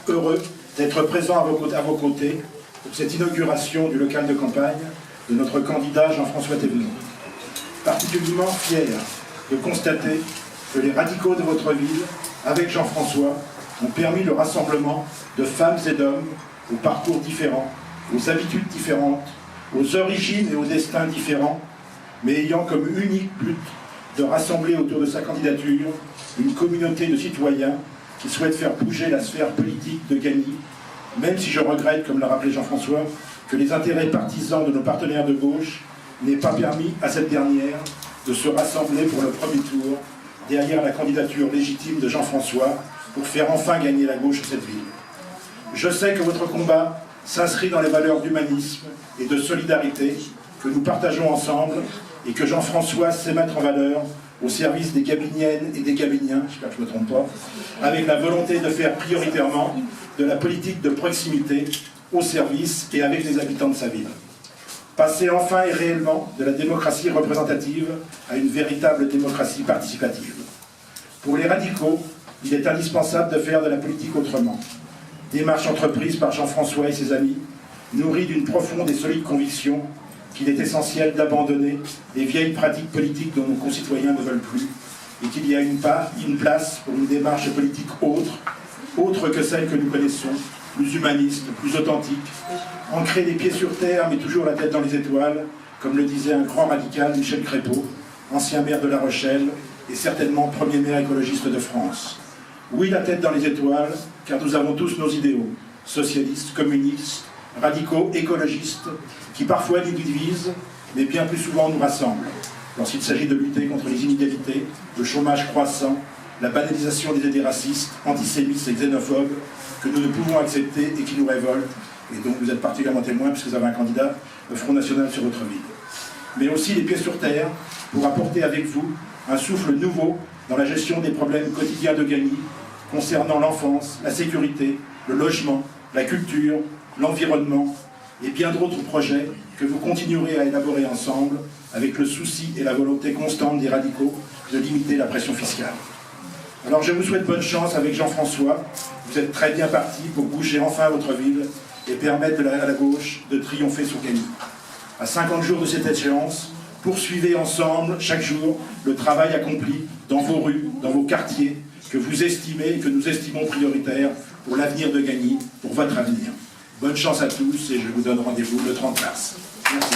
Heureux d'être présent à vos côtés pour cette inauguration du local de campagne de notre candidat Jean-François Thévenot. Particulièrement fier de constater que les radicaux de votre ville, avec Jean-François, ont permis le rassemblement de femmes et d'hommes aux parcours différents, aux habitudes différentes, aux origines et aux destins différents, mais ayant comme unique but de rassembler autour de sa candidature une communauté de citoyens qui souhaitent faire bouger la sphère politique de Gagny, même si je regrette, comme l'a rappelé Jean-François, que les intérêts partisans de nos partenaires de gauche n'aient pas permis à cette dernière de se rassembler pour le premier tour derrière la candidature légitime de Jean-François pour faire enfin gagner la gauche de cette ville. Je sais que votre combat s'inscrit dans les valeurs d'humanisme et de solidarité que nous partageons ensemble et que Jean-François sait mettre en valeur au service des Gabiniennes et des Gabiniens, j'espère que je ne me trompe pas, avec la volonté de faire prioritairement de la politique de proximité au service et avec les habitants de sa ville. Passer enfin et réellement de la démocratie représentative à une véritable démocratie participative. Pour les radicaux, il est indispensable de faire de la politique autrement. Démarche entreprise par Jean-François et ses amis, nourrie d'une profonde et solide conviction qu'il est essentiel d'abandonner les vieilles pratiques politiques dont nos concitoyens ne veulent plus, et qu'il y a une place pour une démarche politique autre que celle que nous connaissons, plus humaniste, plus authentique, ancrée les pieds sur terre mais toujours la tête dans les étoiles, comme le disait un grand radical, Michel Crépeau, ancien maire de La Rochelle et certainement premier maire écologiste de France. Oui, la tête dans les étoiles, car nous avons tous nos idéaux, socialistes, communistes, radicaux, écologistes, qui parfois nous divisent, mais bien plus souvent nous rassemblent, lorsqu'il s'agit de lutter contre les inégalités, le chômage croissant, la banalisation des idées racistes, antisémites et xénophobes, que nous ne pouvons accepter et qui nous révoltent, et dont vous êtes particulièrement témoins, puisque vous avez un candidat, le Front National, sur votre ville. Mais aussi les pieds sur terre, pour apporter avec vous un souffle nouveau dans la gestion des problèmes quotidiens de Gagny, concernant l'enfance, la sécurité, le logement, la culture, l'environnement, et bien d'autres projets que vous continuerez à élaborer ensemble avec le souci et la volonté constante des radicaux de limiter la pression fiscale. Alors je vous souhaite bonne chance avec Jean-François. Vous êtes très bien parti pour bouger enfin votre ville et permettre à la gauche de triompher sur Gagny. À 50 jours de cette échéance, poursuivez ensemble, chaque jour, le travail accompli dans vos rues, dans vos quartiers, que vous estimez et que nous estimons prioritaires pour l'avenir de Gagny, pour votre avenir. Bonne chance à tous et je vous donne rendez-vous le 30 mars. Merci.